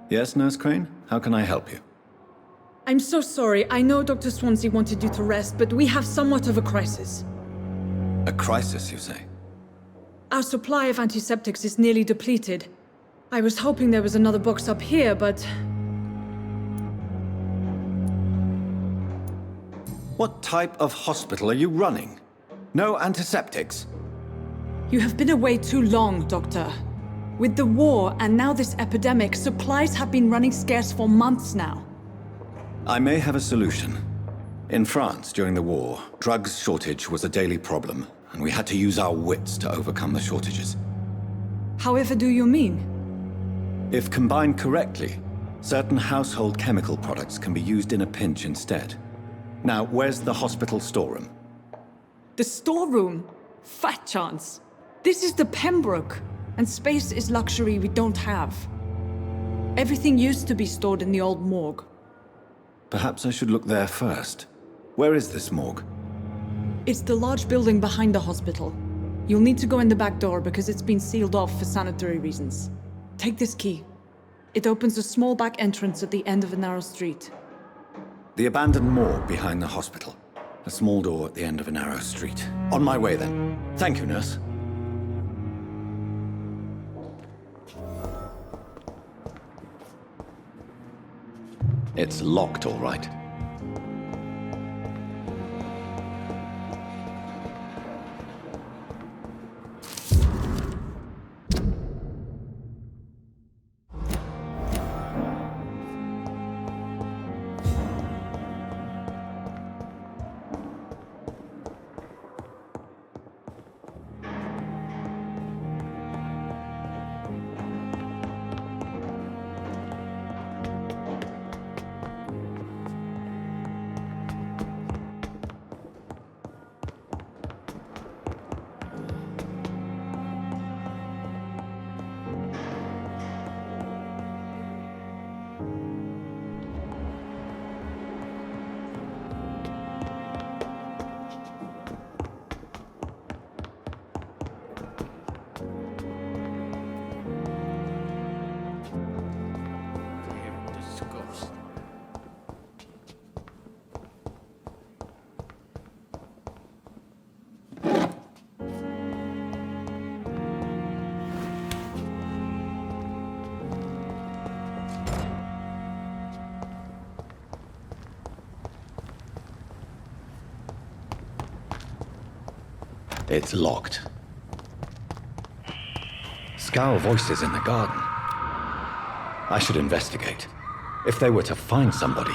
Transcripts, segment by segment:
Yes, Nurse Crane? How can I help you? I'm so sorry. I know Dr. Swansea wanted you to rest, but we have somewhat of a crisis. A crisis, you say? Our supply of antiseptics is nearly depleted. I was hoping there was another box up here, but... What type of hospital are you running? No antiseptics? You have been away too long, Doctor. With the war and now this epidemic, supplies have been running scarce for months now. I may have a solution. In France, during the war, drugs shortage was a daily problem, and we had to use our wits to overcome the shortages. However do you mean? If combined correctly, certain household chemical products can be used in a pinch instead. Now, where's the hospital storeroom? The storeroom? Fat chance. This is the Pembroke, and space is luxury we don't have. Everything used to be stored in the old morgue. Perhaps I should look there first. Where is this morgue? It's the large building behind the hospital. You'll need to go in the back door because it's been sealed off for sanitary reasons. Take this key. It opens a small back entrance at the end of a narrow street. The abandoned morgue behind the hospital. A small door at the end of a narrow street. On my way, then. Thank you, nurse. It's locked, all right. It's locked. Scowl voices in the garden. I should investigate. If they were to find somebody...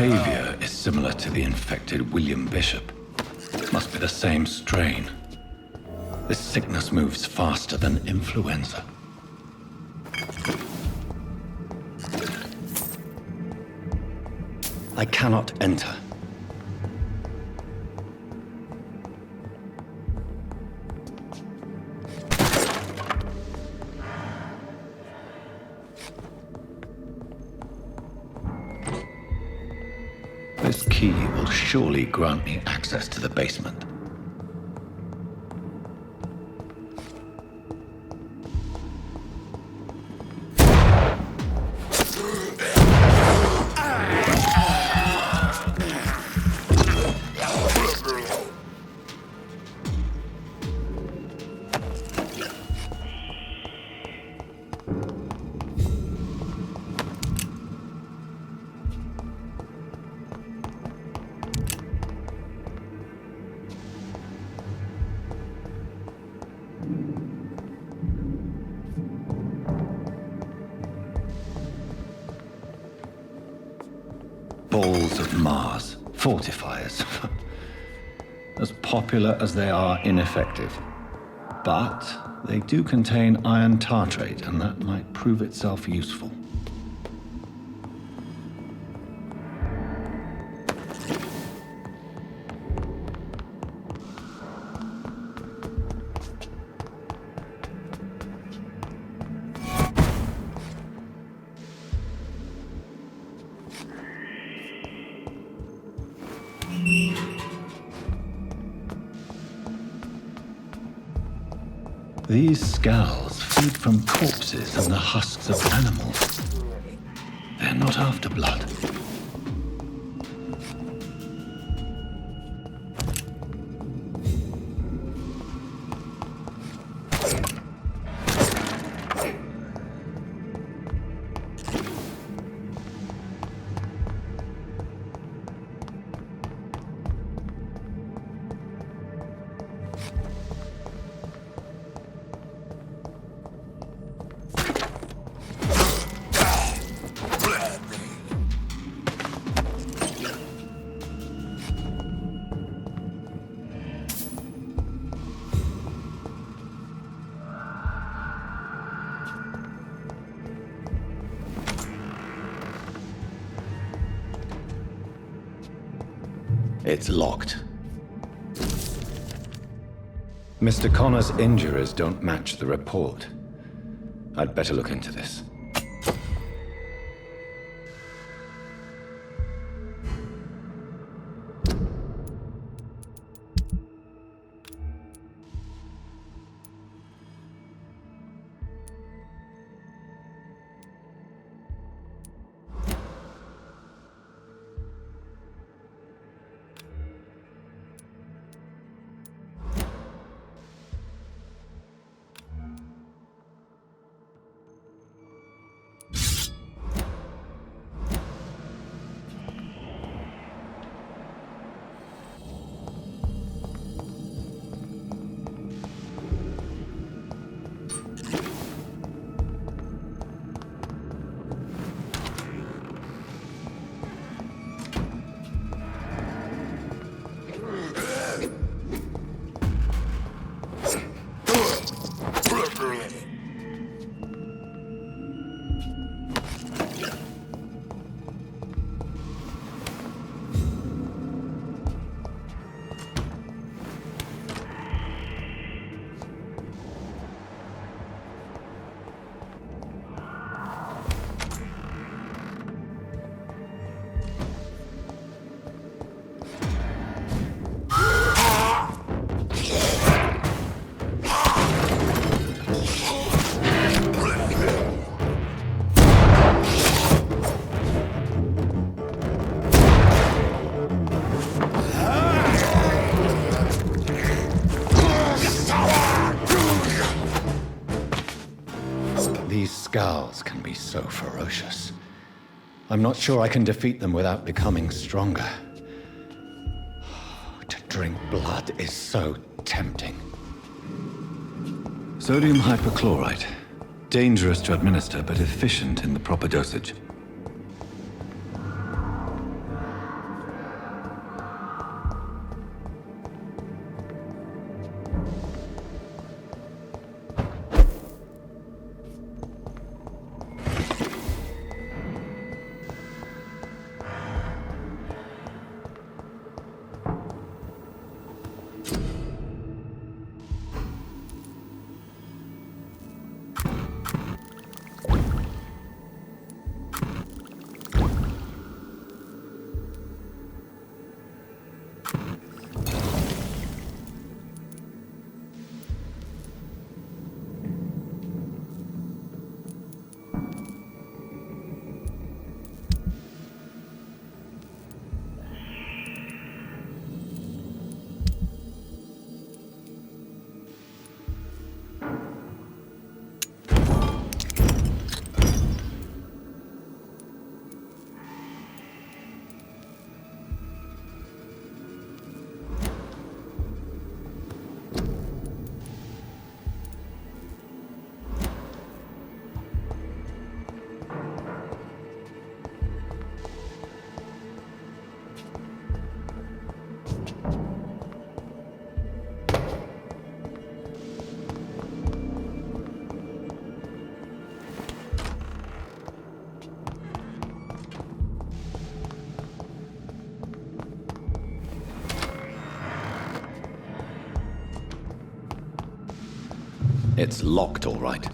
behavior is similar to the infected William Bishop. Must be the same strain. This sickness moves faster than influenza. I cannot enter. This key will surely grant me access to the basement. Balls of Mars, fortifiers. As popular as they are ineffective. But they do contain iron tartrate, and that might prove itself useful. These scowls feed from corpses and the husks of animals. They're not after blood. It's locked. Mr. Connor's injuries don't match the report. I'd better look into this. These scowls can be so ferocious. I'm not sure I can defeat them without becoming stronger. To drink blood is so tempting. Sodium hypochlorite. Dangerous to administer, but efficient in the proper dosage. It's locked, all right.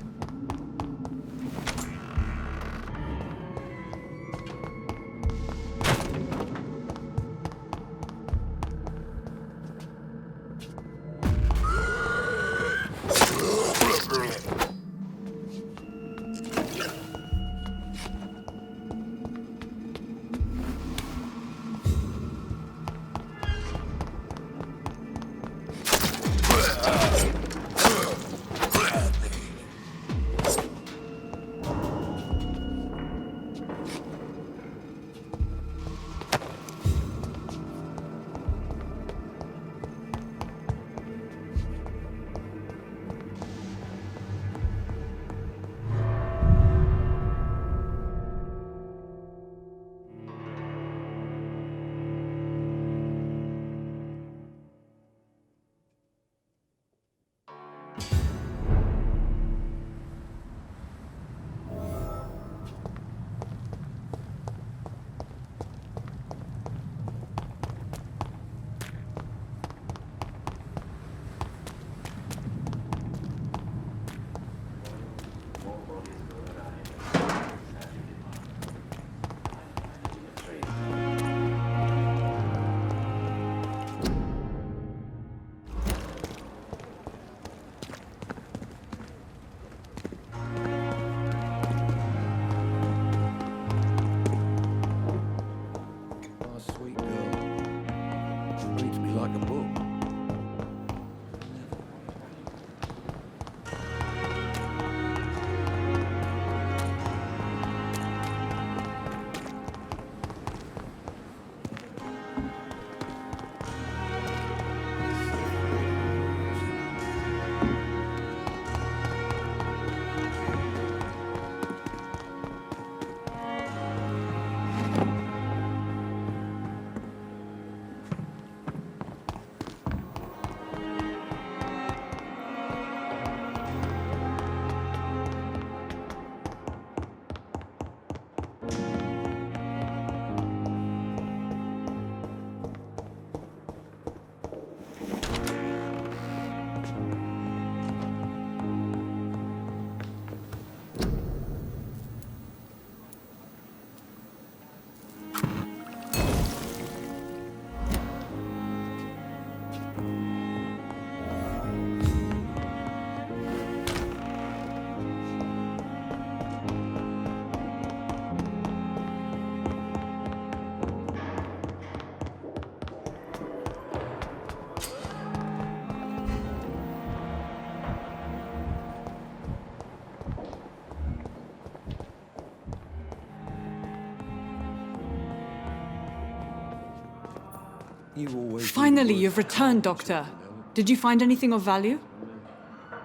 Finally, you've returned, Doctor. Did you find anything of value?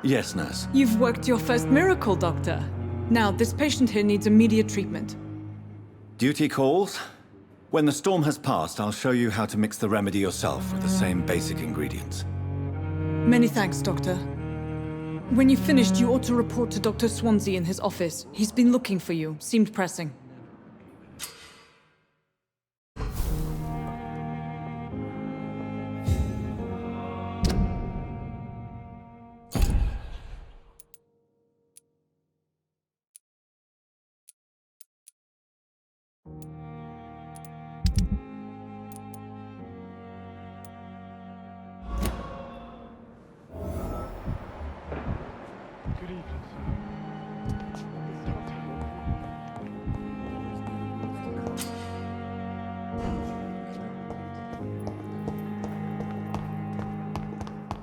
Yes, nurse. You've worked your first miracle, Doctor. Now, this patient here needs immediate treatment. Duty calls. When the storm has passed, I'll show you how to mix the remedy yourself with the same basic ingredients. Many thanks, Doctor. When you've finished, you ought to report to Dr. Swansea in his office. He's been looking for you. Seemed pressing.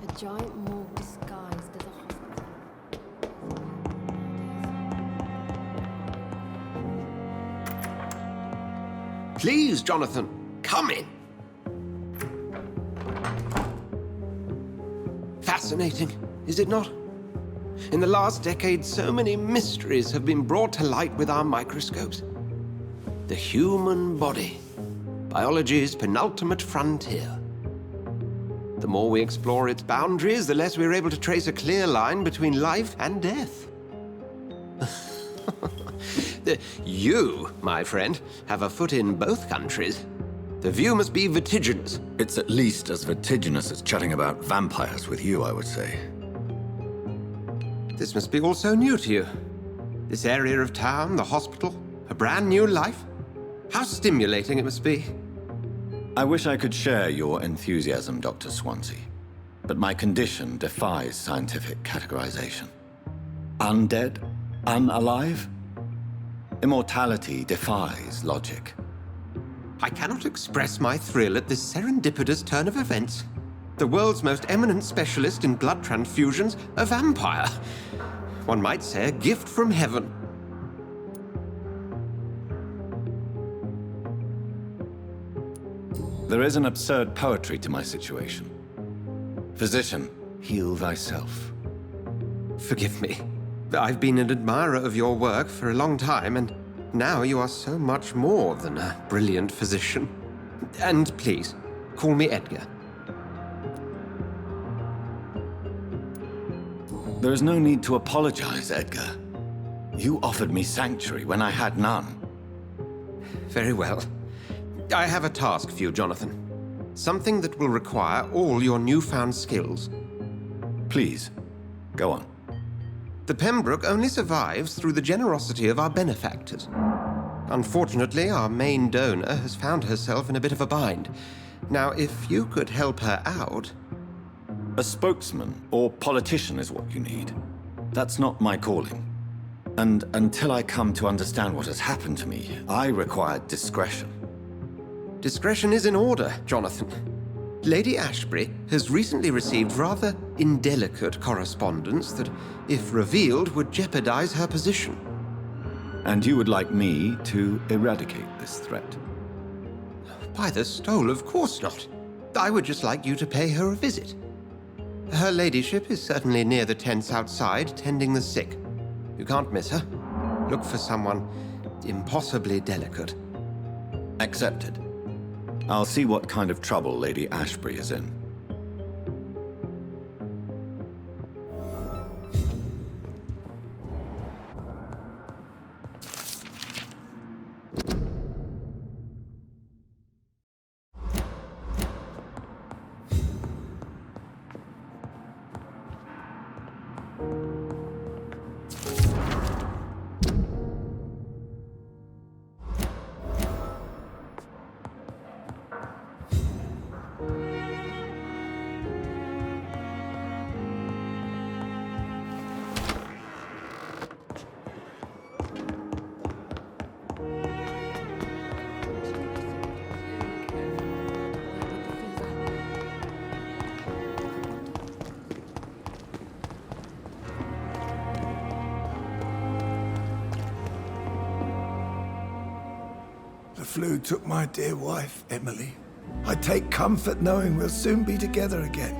A giant morgue disguised as a hospital. Please, Jonathan, come in. Fascinating, is it not? In the last decade, so many mysteries have been brought to light with our microscopes. The human body, biology's penultimate frontier. The more we explore its boundaries, the less we're able to trace a clear line between life and death. You, my friend, have a foot in both countries. The view must be vertiginous. It's at least as vertiginous as chatting about vampires with you, I would say. This must be all so new to you. This area of town, the hospital, a brand new life. How stimulating it must be. I wish I could share your enthusiasm, Dr. Swansea, but my condition defies scientific categorization. Undead? Unalive? Immortality defies logic. I cannot express my thrill at this serendipitous turn of events. The world's most eminent specialist in blood transfusions, a vampire. One might say a gift from heaven. There is an absurd poetry to my situation. Physician, heal thyself. Forgive me. I've been an admirer of your work for a long time, and now you are so much more than a brilliant physician. And please, call me Edgar. There is no need to apologize, Edgar. You offered me sanctuary when I had none. Very well. I have a task for you, Jonathan. Something that will require all your newfound skills. Please, go on. The Pembroke only survives through the generosity of our benefactors. Unfortunately, our main donor has found herself in a bit of a bind. Now, if you could help her out... A spokesman or politician is what you need. That's not my calling. And until I come to understand what has happened to me, I require discretion. Discretion is in order, Jonathan. Lady Ashbury has recently received rather indelicate correspondence that, if revealed, would jeopardize her position. And you would like me to eradicate this threat? By the stole, of course not. I would just like you to pay her a visit. Her ladyship is certainly near the tents outside, tending the sick. You can't miss her. Look for someone impossibly delicate. Accepted. I'll see what kind of trouble Lady Ashbury is in. The flu took my dear wife, Emily. I take comfort knowing we'll soon be together again.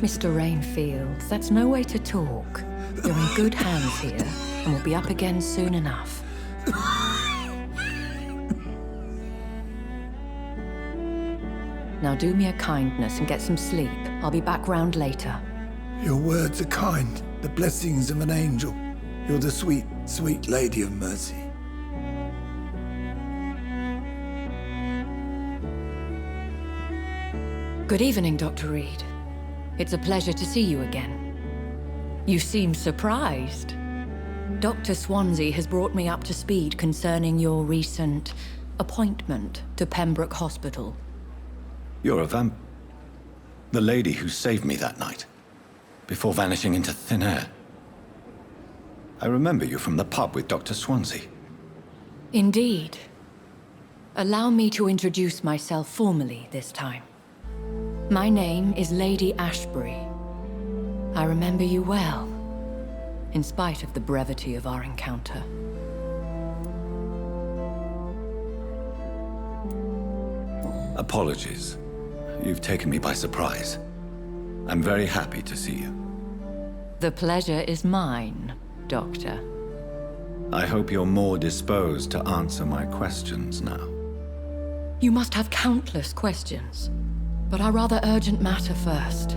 Mr. Rainfield, that's no way to talk. You're in good hands here, and we'll be up again soon enough. Now do me a kindness and get some sleep. I'll be back round later. Your words are kind, the blessings of an angel. You're the sweet, sweet Lady of Mercy. Good evening, Dr. Reed. It's a pleasure to see you again. You seem surprised. Dr. Swansea has brought me up to speed concerning your recent appointment to Pembroke Hospital. You're a the lady who saved me that night, before vanishing into thin air. I remember you from the pub with Dr. Swansea. Indeed. Allow me to introduce myself formally this time. My name is Lady Ashbury. I remember you well, in spite of the brevity of our encounter. Apologies. You've taken me by surprise. I'm very happy to see you. The pleasure is mine, Doctor. I hope you're more disposed to answer my questions now. You must have countless questions, but our rather urgent matter first.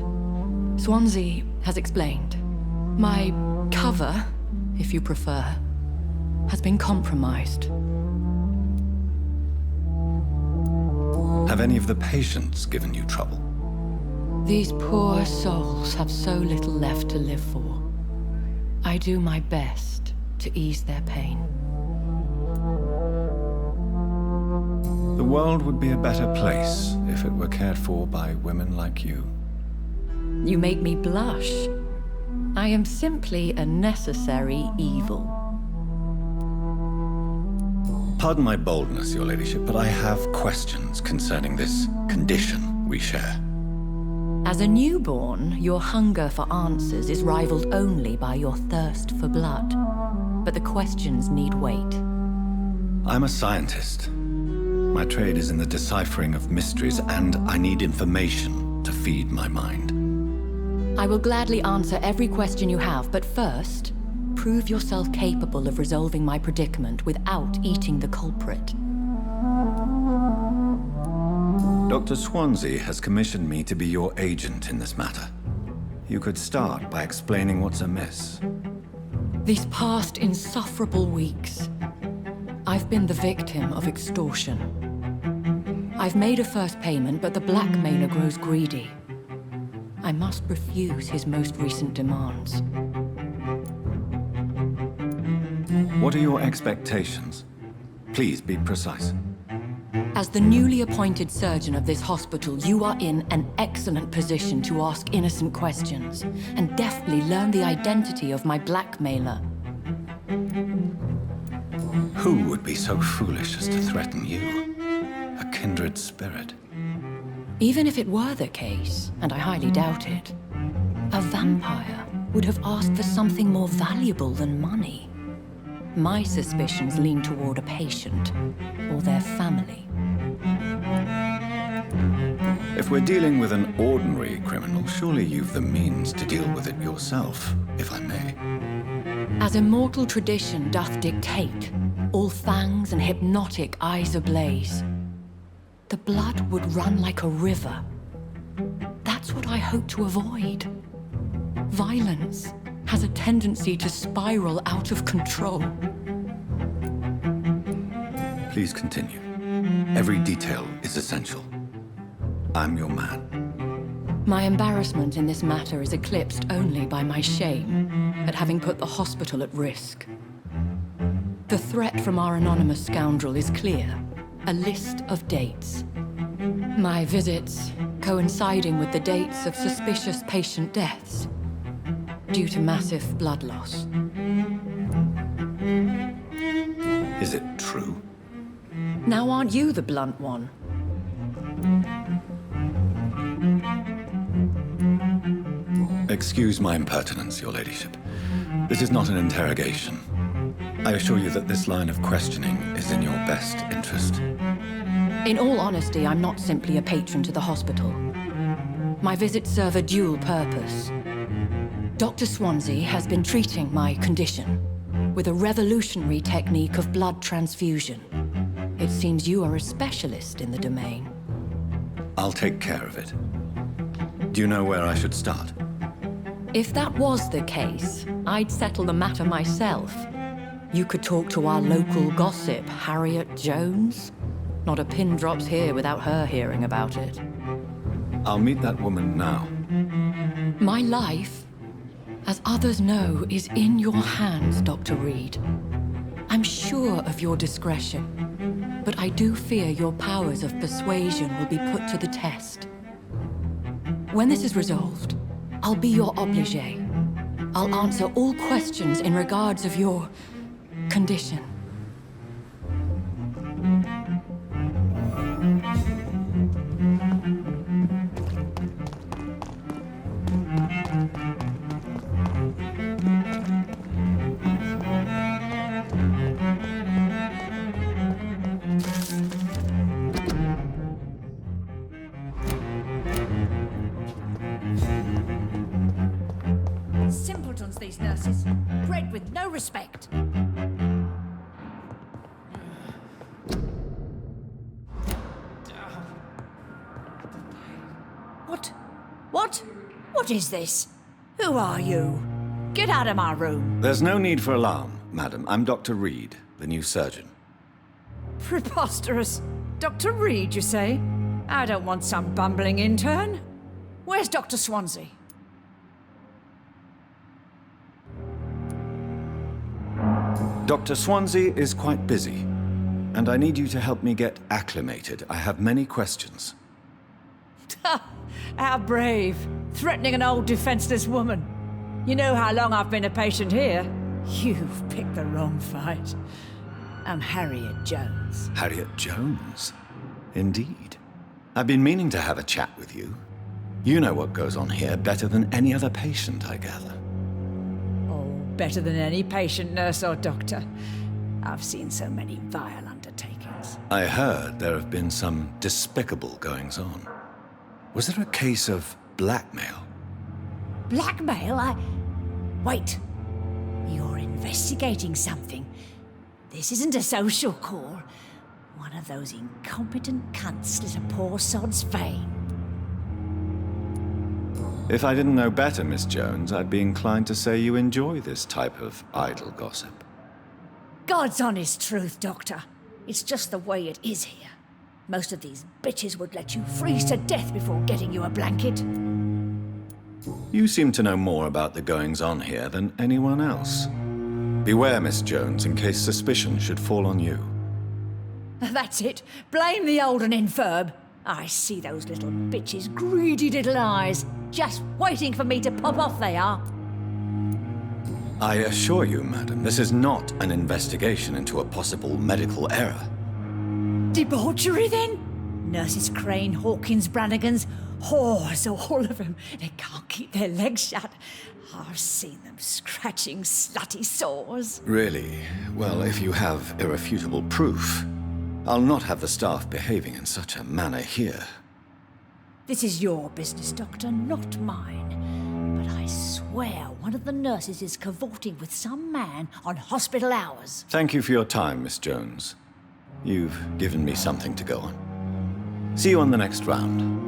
Swansea has explained. My cover, if you prefer, has been compromised. Have any of the patients given you trouble? These poor souls have so little left to live for. I do my best to ease their pain. The world would be a better place if it were cared for by women like you. You make me blush. I am simply a necessary evil. Pardon my boldness, your ladyship, but I have questions concerning this condition we share. As a newborn, your hunger for answers is rivaled only by your thirst for blood. But the questions need wait. I'm a scientist. My trade is in the deciphering of mysteries, and I need information to feed my mind. I will gladly answer every question you have, but first, prove yourself capable of resolving my predicament without eating the culprit. Dr. Swansea has commissioned me to be your agent in this matter. You could start by explaining what's amiss. These past insufferable weeks, I've been the victim of extortion. I've made a first payment, but the blackmailer grows greedy. I must refuse his most recent demands. What are your expectations? Please be precise. As the newly appointed surgeon of this hospital, you are in an excellent position to ask innocent questions and deftly learn the identity of my blackmailer. Who would be so foolish as to threaten you? A kindred spirit. Even if it were the case, and I highly doubt it, a vampire would have asked for something more valuable than money. My suspicions lean toward a patient or their family. If we're dealing with an ordinary criminal, surely you've the means to deal with it yourself, if I may. As immortal tradition doth dictate, all fangs and hypnotic eyes ablaze, the blood would run like a river. That's what I hope to avoid. Violence has a tendency to spiral out of control. Please continue. Every detail is essential. I'm your man. My embarrassment in this matter is eclipsed only by my shame at having put the hospital at risk. The threat from our anonymous scoundrel is clear. A list of dates. My visits coinciding with the dates of suspicious patient deaths due to massive blood loss. Is it true? Now aren't you the blunt one? Excuse my impertinence, your ladyship. This is not an interrogation. I assure you that this line of questioning is in your best interest. In all honesty, I'm not simply a patron to the hospital. My visits serve a dual purpose. Dr. Swansea has been treating my condition with a revolutionary technique of blood transfusion. It seems you are a specialist in the domain. I'll take care of it. Do you know where I should start? If that was the case, I'd settle the matter myself. You could talk to our local gossip, Harriet Jones. Not a pin drops here without her hearing about it. I'll meet that woman now. My life, as others know, is in your hands, Dr. Reed. I'm sure of your discretion, but I do fear your powers of persuasion will be put to the test. When this is resolved, I'll be your obligé. I'll answer all questions in regards of your condition. Simpletons, these nurses. Bred with no respect. What is this? Who are you? Get out of my room. There's no need for alarm, madam. I'm Dr. Reed, the new surgeon. Preposterous. Dr. Reed, you say? I don't want some bumbling intern. Where's Dr. Swansea? Dr. Swansea is quite busy, and I need you to help me get acclimated. I have many questions. How brave. Threatening an old defenseless woman. You know how long I've been a patient here? You've picked the wrong fight. I'm Harriet Jones. Harriet Jones? Indeed. I've been meaning to have a chat with you. You know what goes on here better than any other patient, I gather. Oh, better than any patient, nurse or doctor. I've seen so many vile undertakings. I heard there have been some despicable goings-on. Was there a case of blackmail? Blackmail? Wait. You're investigating something. This isn't a social call. One of those incompetent cunts slit a poor sod's vein. If I didn't know better, Miss Jones, I'd be inclined to say you enjoy this type of idle gossip. God's honest truth, Doctor. It's just the way it is here. Most of these bitches would let you freeze to death before getting you a blanket. You seem to know more about the goings-on here than anyone else. Beware, Miss Jones, in case suspicion should fall on you. That's it. Blame the old and infirm. I see those little bitches' greedy little eyes. Just waiting for me to pop off they are. I assure you, madam, this is not an investigation into a possible medical error. Debauchery, then? Nurses Crane, Hawkins, Brannigans, whores, all of them. They can't keep their legs shut. I've seen them scratching slutty sores. Really? Well, if you have irrefutable proof, I'll not have the staff behaving in such a manner here. This is your business, Doctor, not mine. But I swear one of the nurses is cavorting with some man on hospital hours. Thank you for your time, Miss Jones. You've given me something to go on. See you on the next round.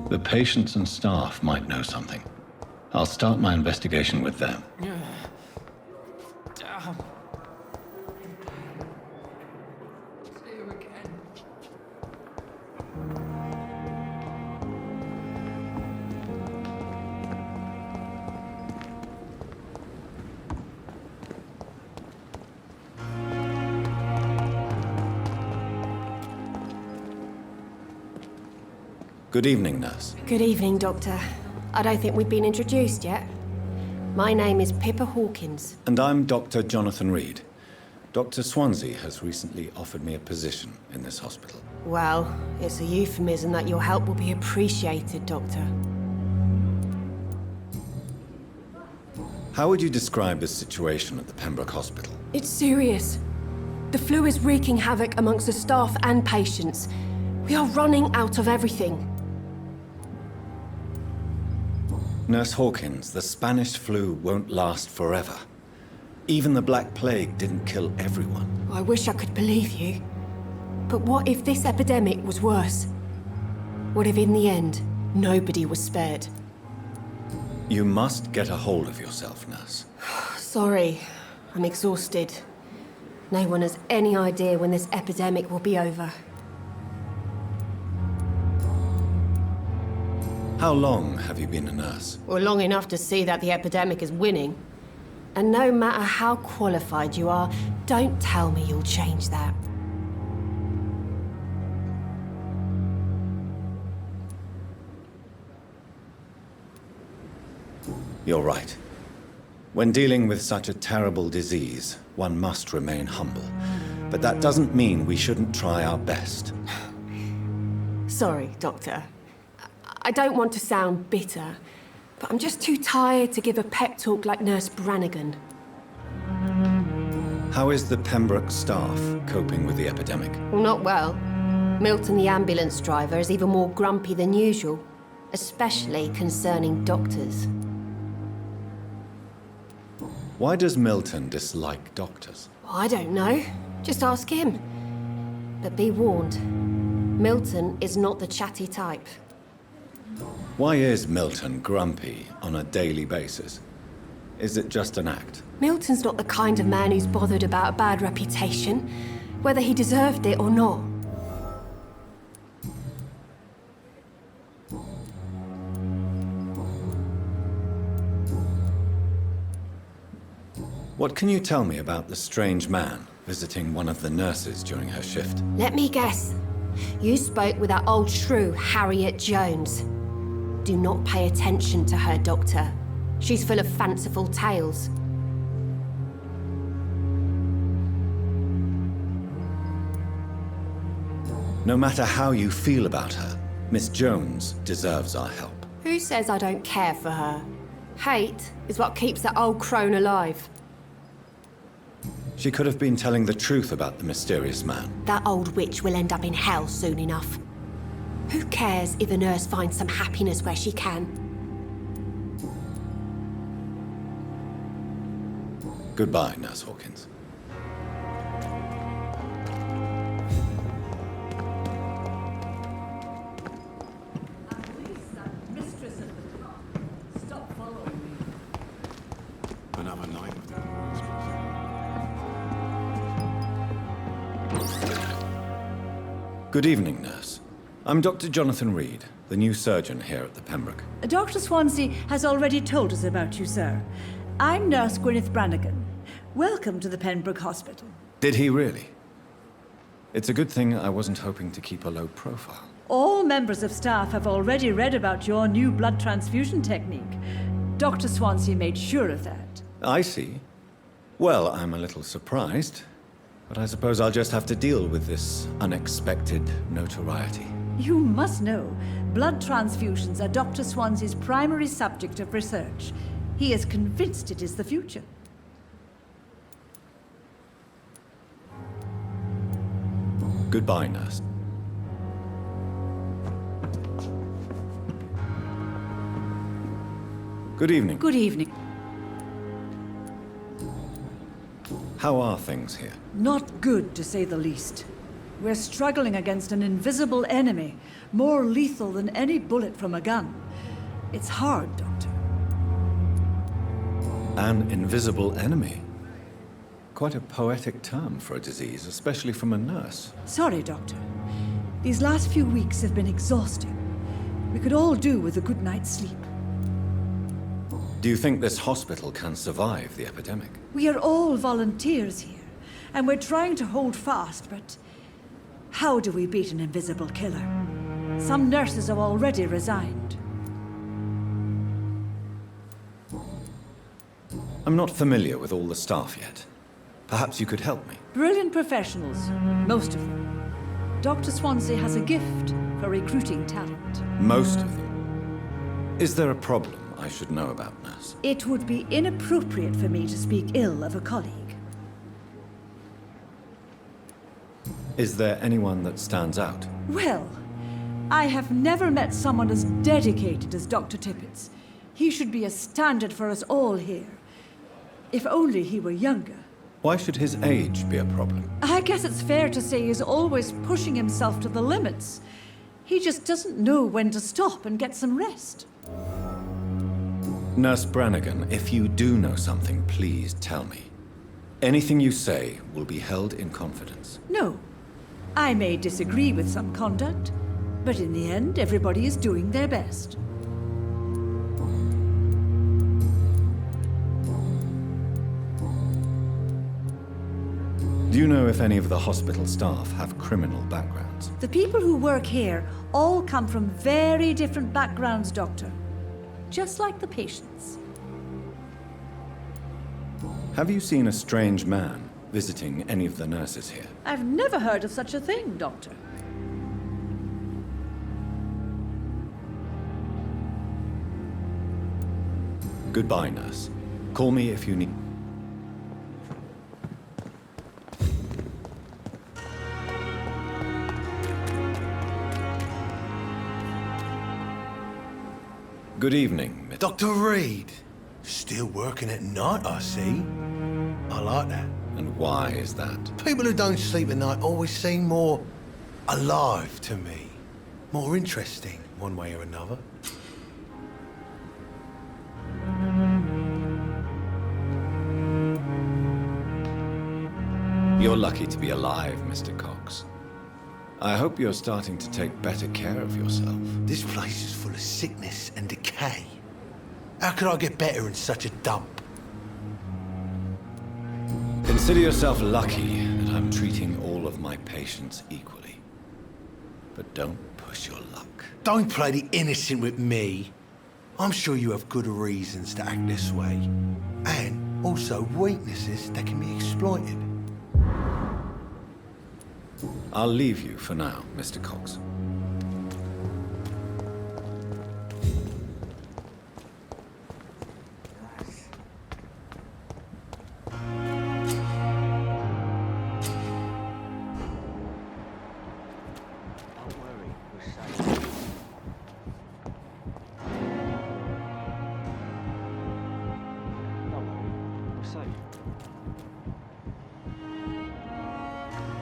The patients and staff might know something. I'll start my investigation with them. Good evening, nurse. Good evening, Doctor. I don't think we've been introduced yet. My name is Pippa Hawkins. And I'm Dr. Jonathan Reed. Dr. Swansea has recently offered me a position in this hospital. Well, it's a euphemism that your help will be appreciated, Doctor. How would you describe the situation at the Pembroke Hospital? It's serious. The flu is wreaking havoc amongst the staff and patients. We are running out of everything. Nurse Hawkins, the Spanish flu won't last forever. Even the Black Plague didn't kill everyone. I wish I could believe you. But what if this epidemic was worse? What if in the end, nobody was spared? You must get a hold of yourself, nurse. Sorry, I'm exhausted. No one has any idea when this epidemic will be over. How long have you been a nurse? Well, long enough to see that the epidemic is winning. And no matter how qualified you are, don't tell me you'll change that. You're right. When dealing with such a terrible disease, one must remain humble. But that doesn't mean we shouldn't try our best. Sorry, Doctor. I don't want to sound bitter, but I'm just too tired to give a pep talk like Nurse Brannigan. How is the Pembroke staff coping with the epidemic? Well, not well. Milton, the ambulance driver, is even more grumpy than usual, especially concerning doctors. Why does Milton dislike doctors? I don't know. Just ask him. But be warned, Milton is not the chatty type. Why is Milton grumpy on a daily basis? Is it just an act? Milton's not the kind of man who's bothered about a bad reputation, whether he deserved it or not. What can you tell me about the strange man visiting one of the nurses during her shift? Let me guess. You spoke with that old shrew, Harriet Jones. Do not pay attention to her, Doctor. She's full of fanciful tales. No matter how you feel about her, Miss Jones deserves our help. Who says I don't care for her? Hate is what keeps that old crone alive. She could have been telling the truth about the mysterious man. That old witch will end up in hell soon enough. Who cares if a nurse finds some happiness where she can? Goodbye, Nurse Hawkins. Another night with them. Good evening, nurse. I'm Dr. Jonathan Reed, the new surgeon here at the Pembroke. Dr. Swansea has already told us about you, sir. I'm Nurse Gwyneth Brannigan. Welcome to the Pembroke Hospital. Did he really? It's a good thing I wasn't hoping to keep a low profile. All members of staff have already read about your new blood transfusion technique. Dr. Swansea made sure of that. I see. Well, I'm a little surprised, but I suppose I'll just have to deal with this unexpected notoriety. You must know, blood transfusions are Dr. Swansea's primary subject of research. He is convinced it is the future. Goodbye, nurse. Good evening. Good evening. How are things here? Not good, to say the least. We're struggling against an invisible enemy, more lethal than any bullet from a gun. It's hard, Doctor. An invisible enemy? Quite a poetic term for a disease, especially from a nurse. Sorry, Doctor. These last few weeks have been exhausting. We could all do with a good night's sleep. Do you think this hospital can survive the epidemic? We are all volunteers here, and we're trying to hold fast, but how do we beat an invisible killer? Some nurses have already resigned. I'm not familiar with all the staff yet. Perhaps you could help me. Brilliant professionals, most of them. Dr. Swansea has a gift for recruiting talent. Most of them. Is there a problem I should know about, nurse? It would be inappropriate for me to speak ill of a colleague. Is there anyone that stands out? Well, I have never met someone as dedicated as Dr. Tippett's. He should be a standard for us all here. If only he were younger. Why should his age be a problem? I guess it's fair to say he's always pushing himself to the limits. He just doesn't know when to stop and get some rest. Nurse Brannigan, if you do know something, please tell me. Anything you say will be held in confidence. No. I may disagree with some conduct, but in the end, everybody is doing their best. Do you know if any of the hospital staff have criminal backgrounds? The people who work here all come from very different backgrounds, Doctor. Just like the patients. Have you seen a strange man visiting any of the nurses here? I've never heard of such a thing, Doctor. Goodbye, nurse. Call me if you need... Good evening, Miss... Dr. Reed. Still working at night, I see. I like that. And why is that? People who don't sleep at night always seem more alive to me. More interesting, one way or another. You're lucky to be alive, Mr. Cox. I hope you're starting to take better care of yourself. This place is full of sickness and decay. How could I get better in such a dump? Consider yourself lucky that I'm treating all of my patients equally. But don't push your luck. Don't play the innocent with me. I'm sure you have good reasons to act this way. And also weaknesses that can be exploited. I'll leave you for now, Mr. Cox.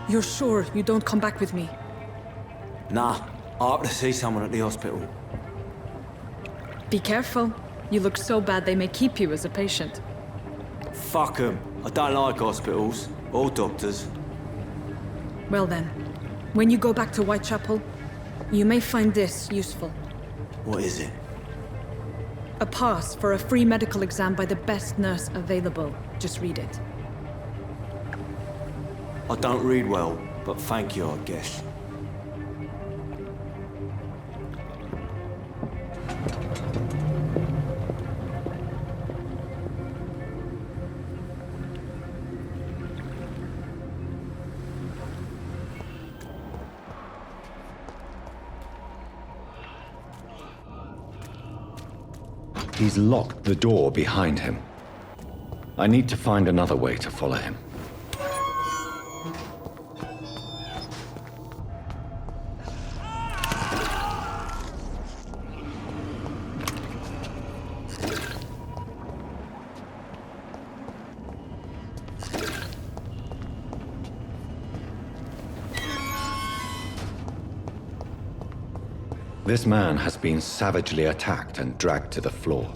You're sure you don't come back with me? Nah, I have to see someone at the hospital. Be careful. You look so bad they may keep you as a patient. Fuck 'em. I don't like hospitals or doctors. Well then, when you go back to Whitechapel, you may find this useful. What is it? A pass for a free medical exam by the best nurse available. Just read it. I don't read well, but thank you, I guess. He's locked the door behind him. I need to find another way to follow him. This man has been savagely attacked and dragged to the floor.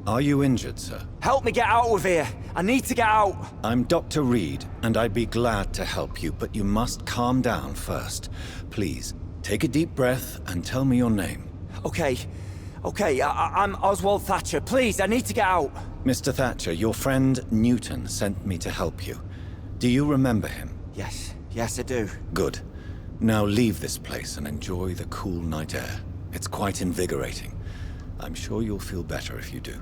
Are you injured, sir? Help me get out of here. I need to get out. I'm Dr. Reed, and I'd be glad to help you, but you must calm down first. Please, take a deep breath and tell me your name. Okay. I'm Oswald Thatcher. Please, I need to get out. Mr. Thatcher, your friend Newton sent me to help you. Do you remember him? Yes, Yes, I do. Good. Now leave this place and enjoy the cool night air. It's quite invigorating. I'm sure you'll feel better if you do.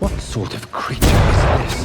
What sort of creature is this?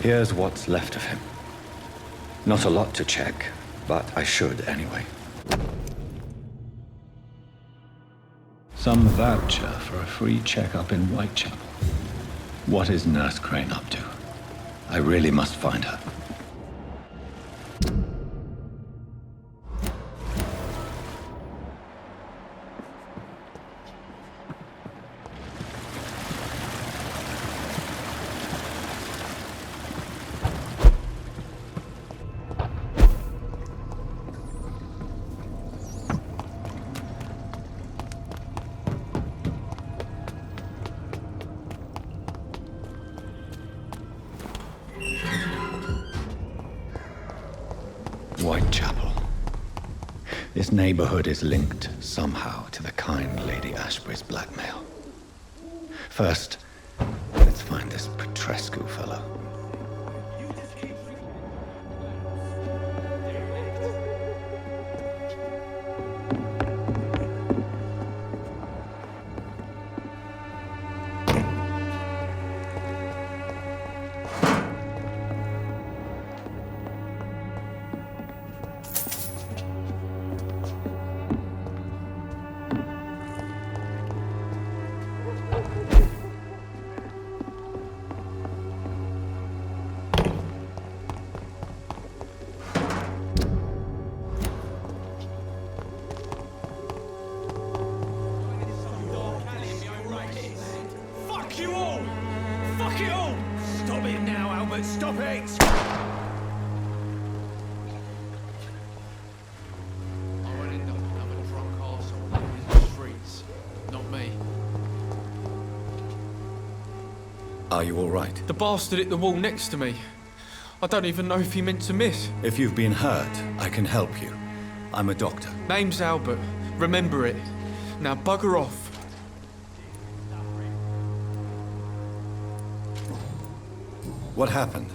Here's what's left of him. Not a lot to check, but I should anyway. Some voucher for a free checkup in Whitechapel. What is Nurse Crane up to? I really must find her. Whitechapel. This neighborhood is linked somehow to the kind Lady Ashbury's blackmail. First, let's find this Petrescu fellow. Stop it! I won't end up another drunk arsehole living in the streets. Not me. Are you all right? The bastard hit the wall next to me. I don't even know if he meant to miss. If you've been hurt, I can help you. I'm a doctor. Name's Albert. Remember it. Now bugger off. What happened?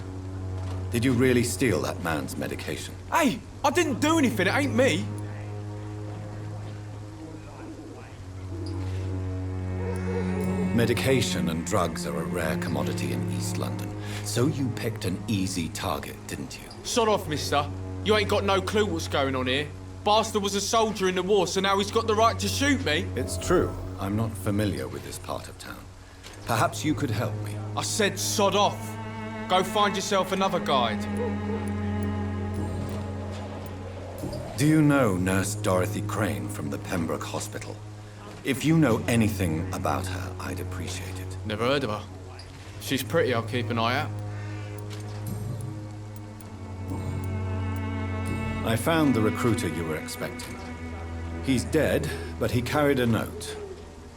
Did you really steal that man's medication? Hey! I didn't do anything, it ain't me! Medication and drugs are a rare commodity in East London. So you picked an easy target, didn't you? Sod off, mister. You ain't got no clue what's going on here. Bastard was a soldier in the war, so now he's got the right to shoot me. It's true. I'm not familiar with this part of town. Perhaps you could help me. I said sod off. Go find yourself another guide. Do you know Nurse Dorothy Crane from the Pembroke Hospital? If you know anything about her, I'd appreciate it. Never heard of her. If she's pretty, I'll keep an eye out. I found the recruiter you were expecting. He's dead, but he carried a note.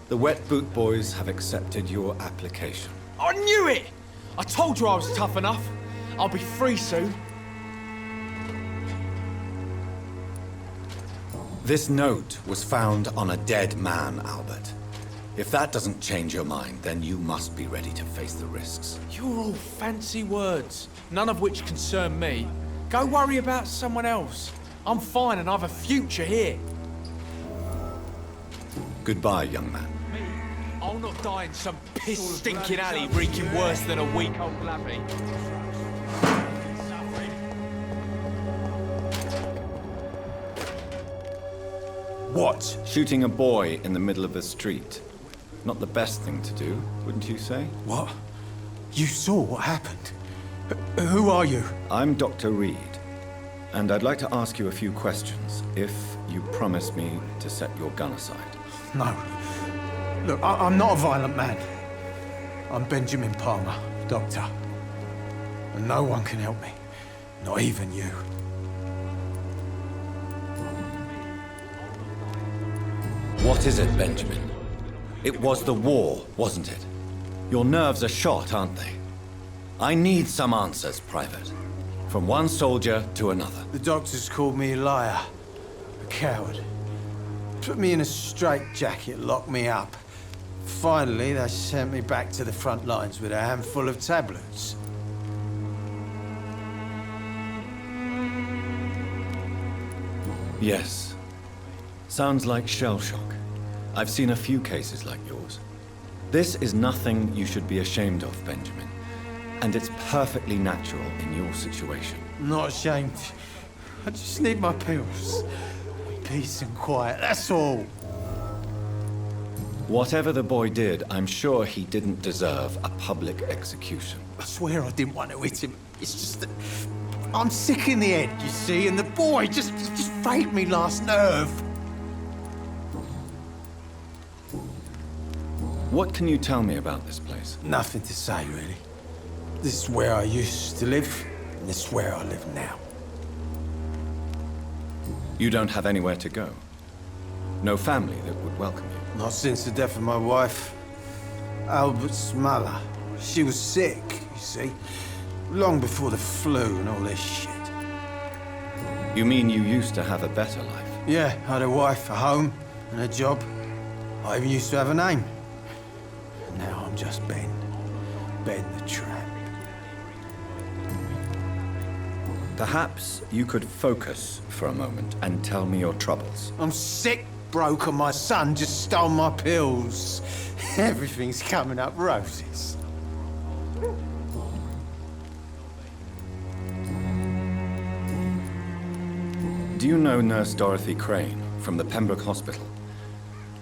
The Wet Boot Boys have accepted your application. I knew it! I told you I was tough enough. I'll be free soon. This note was found on a dead man, Albert. If that doesn't change your mind, then you must be ready to face the risks. You're all fancy words, none of which concern me. Go worry about someone else. I'm fine and I've a future here. Goodbye, young man. Me? I'll not die in some piss-stinking alley reeking worse than a week-old lavvy. What? Shooting a boy in the middle of the street. Not the best thing to do, wouldn't you say? What? You saw what happened? Who are you? I'm Dr. Reed, and I'd like to ask you a few questions, if you promise me to set your gun aside. No. Look, I'm not a violent man. I'm Benjamin Palmer, doctor. And no one can help me. Not even you. What is it, Benjamin? It was the war, wasn't it? Your nerves are shot, aren't they? I need some answers, Private. From one soldier to another. The doctors called me a liar. A coward. Put me in a straitjacket, locked me up. Finally, they sent me back to the front lines with a handful of tablets. Yes. Sounds like shell shock. I've seen a few cases like yours. This is nothing you should be ashamed of, Benjamin. And it's perfectly natural in your situation. I'm not ashamed. I just need my pills. Peace and quiet, that's all. Whatever the boy did, I'm sure he didn't deserve a public execution. I swear I didn't want to hit him. It's just that I'm sick in the head, you see, and the boy just frayed me last nerve. What can you tell me about this place? Nothing to say, really. This is where I used to live, and this is where I live now. You don't have anywhere to go? No family that would welcome you? Not since the death of my wife, Albert's mother. She was sick, you see. Long before the flu and all this shit. You mean you used to have a better life? Yeah, I had a wife, a home, and a job. I even used to have a name. And now I'm just Ben. Ben the Tramp. Perhaps you could focus for a moment and tell me your troubles. I'm sick, broke, and my son just stole my pills. Everything's coming up roses. Do you know Nurse Dorothy Crane from the Pembroke Hospital?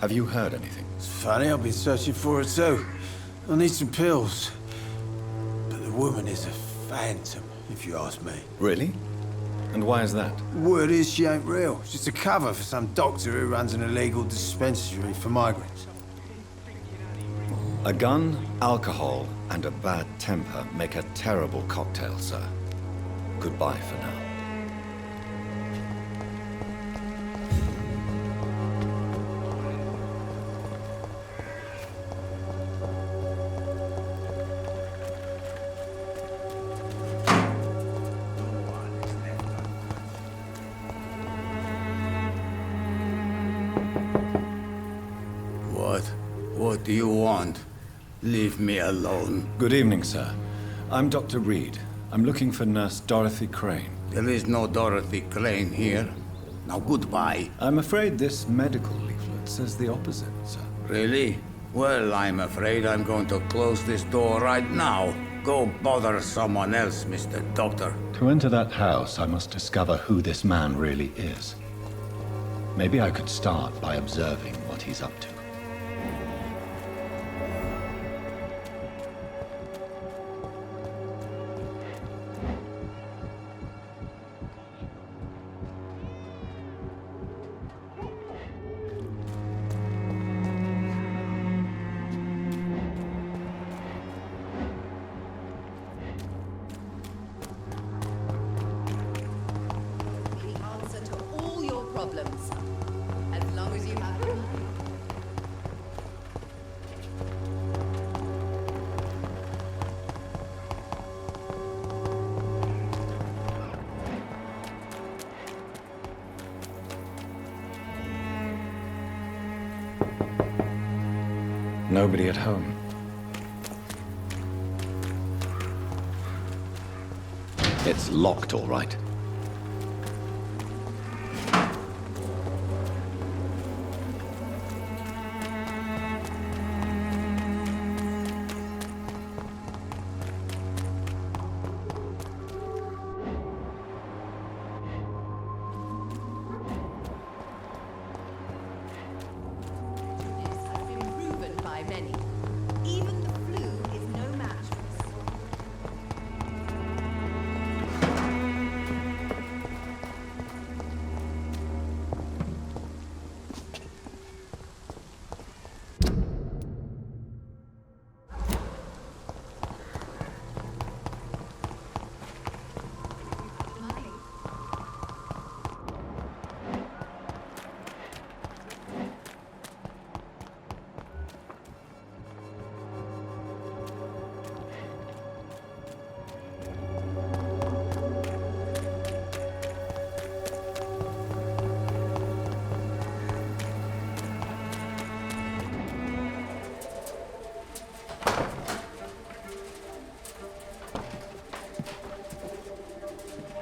Have you heard anything? It's funny, I've been searching for her too. I need some pills. But the woman is a phantom, if you ask me. Really? And why is that? Word is she ain't real. She's just a cover for some doctor who runs an illegal dispensary for migrants. A gun, alcohol, and a bad temper make a terrible cocktail, sir. Goodbye for now. What do you want? Leave me alone. Good evening, sir. I'm Dr. Reed. I'm looking for Nurse Dorothy Crane. There is no Dorothy Crane here. Now goodbye. I'm afraid this medical leaflet says the opposite, sir. Really? Well, I'm afraid I'm going to close this door right now. Go bother someone else, Mr. Doctor. To enter that house, I must discover who this man really is. Maybe I could start by observing what he's up to. As long as you have the money. Nobody at home. It's locked, all right.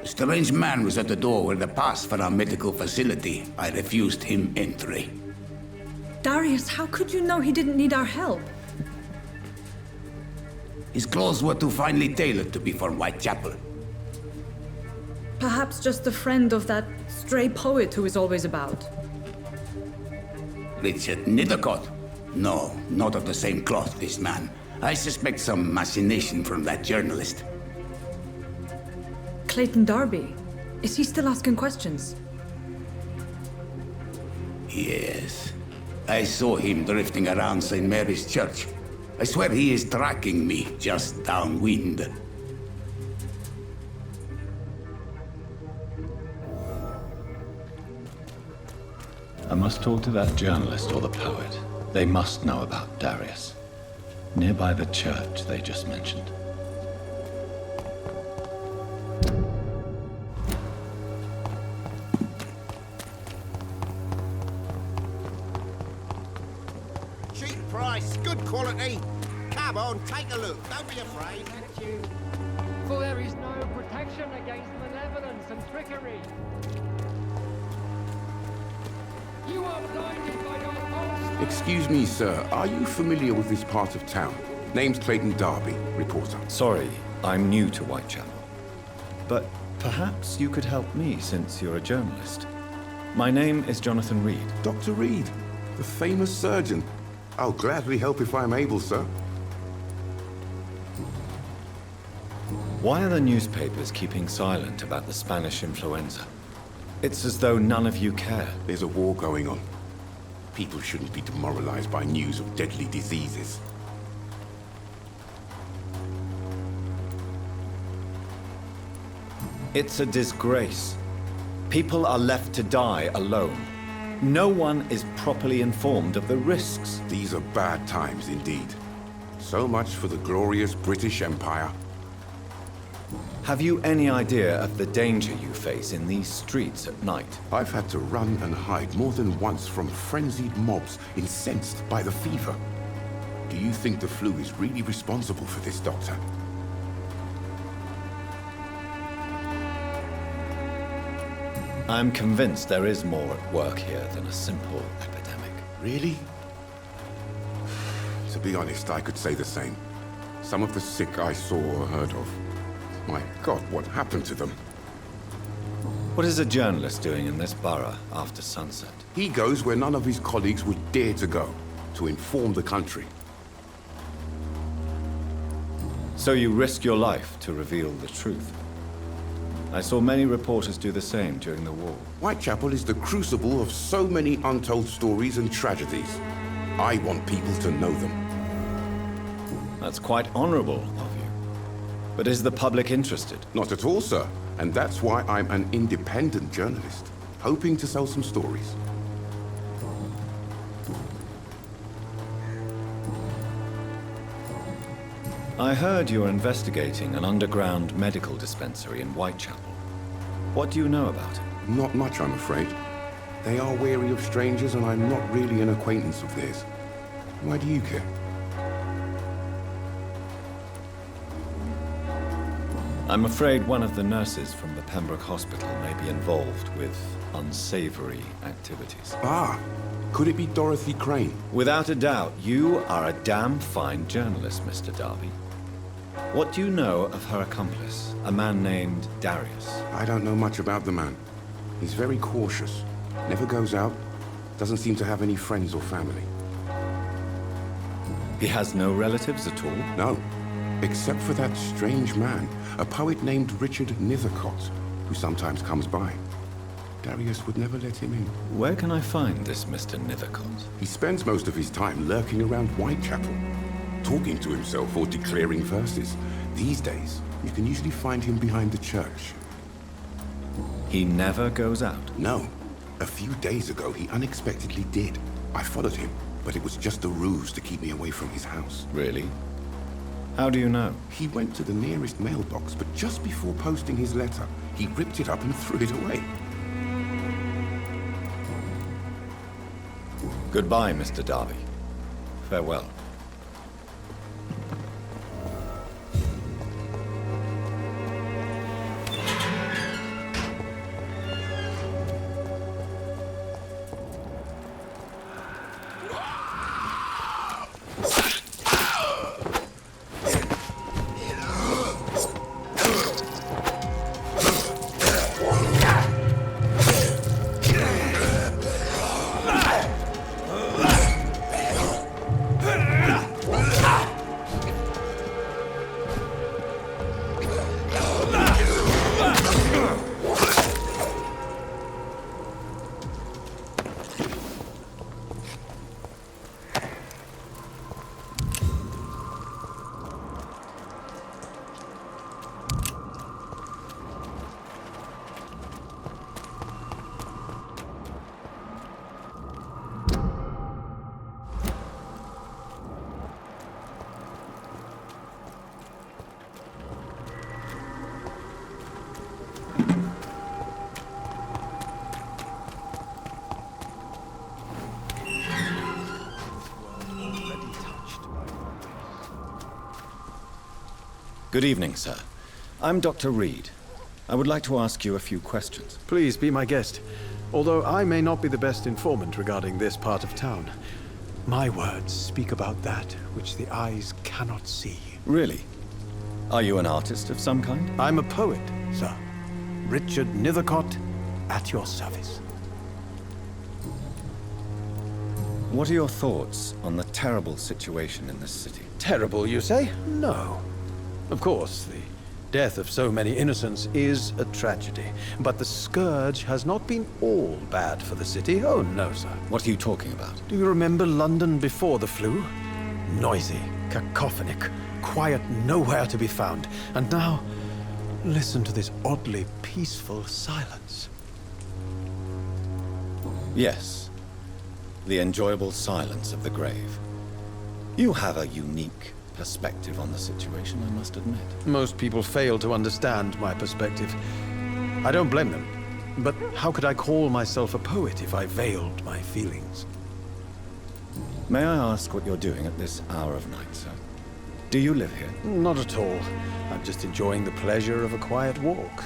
A strange man was at the door with a pass for our medical facility. I refused him entry. Darius, how could you know he didn't need our help? His clothes were too finely tailored to be from Whitechapel. Perhaps just a friend of that stray poet who is always about. Richard Nethercott? No, not of the same cloth, this man. I suspect some machination from that journalist. Clayton Darby. Is he still asking questions? Yes. I saw him drifting around St. Mary's Church. I swear he is tracking me just downwind. I must talk to that journalist or the poet. They must know about Darius. Nearby the church they just mentioned. Cheap price, good quality. Come on, take a look. Don't be afraid. Thank you. For there is no protection against malevolence and trickery. You are blinded by your false... Excuse me, sir. Are you familiar with this part of town? Name's Clayton Darby, reporter. Sorry, I'm new to Whitechapel. But perhaps you could help me since you're a journalist. My name is Jonathan Reed. Dr. Reed, the famous surgeon. I'll gladly help if I'm able, sir. Why are the newspapers keeping silent about the Spanish influenza? It's as though none of you care. There's a war going on. People shouldn't be demoralized by news of deadly diseases. It's a disgrace. People are left to die alone. No one is properly informed of the risks. These are bad times indeed. So much for the glorious British Empire. Have you any idea of the danger you face in these streets at night? I've had to run and hide more than once from frenzied mobs incensed by the fever. Do you think the flu is really responsible for this, Doctor? I'm convinced there is more at work here than a simple epidemic. Really? To be honest, I could say the same. Some of the sick I saw or heard of. My God, what happened to them? What is a journalist doing in this borough after sunset? He goes where none of his colleagues would dare to go, to inform the country. So you risk your life to reveal the truth. I saw many reporters do the same during the war. Whitechapel is the crucible of so many untold stories and tragedies. I want people to know them. That's quite honorable of you. But is the public interested? Not at all, sir. And that's why I'm an independent journalist, hoping to sell some stories. I heard you're investigating an underground medical dispensary in Whitechapel. What do you know about it? Not much, I'm afraid. They are wary of strangers, and I'm not really an acquaintance of theirs. Why do you care? I'm afraid one of the nurses from the Pembroke Hospital may be involved with unsavory activities. Ah, could it be Dorothy Crane? Without a doubt, you are a damn fine journalist, Mr. Darby. What do you know of her accomplice, a man named Darius? I don't know much about the man. He's very cautious. Never goes out. Doesn't seem to have any friends or family. He has no relatives at all? No. Except for that strange man, a poet named Richard Nithercott, who sometimes comes by. Darius would never let him in. Where can I find this Mr. Nithercott? He spends most of his time lurking around Whitechapel, talking to himself or declaring verses. These days, you can usually find him behind the church. He never goes out? No. A few days ago, he unexpectedly did. I followed him, but it was just a ruse to keep me away from his house. Really? How do you know? He went to the nearest mailbox, but just before posting his letter, he ripped it up and threw it away. Goodbye, Mr. Darby. Farewell. Good evening, sir. I'm Dr. Reed. I would like to ask you a few questions. Please be my guest. Although I may not be the best informant regarding this part of town, my words speak about that which the eyes cannot see. Really? Are you an artist of some kind? I'm a poet, sir. Richard Nithercott, at your service. What are your thoughts on the terrible situation in this city? Terrible, you say? No. Of course, the death of so many innocents is a tragedy. But the scourge has not been all bad for the city. Oh, no, sir. What are you talking about? Do you remember London before the flu? Noisy, cacophonic, quiet nowhere to be found. And now, listen to this oddly peaceful silence. Yes. The enjoyable silence of the grave. You have a unique perspective on the situation, I must admit. Most people fail to understand my perspective. I don't blame them. But how could I call myself a poet if I veiled my feelings? May I ask what you're doing at this hour of night, sir? Do you live here? Not at all. I'm just enjoying the pleasure of a quiet walk.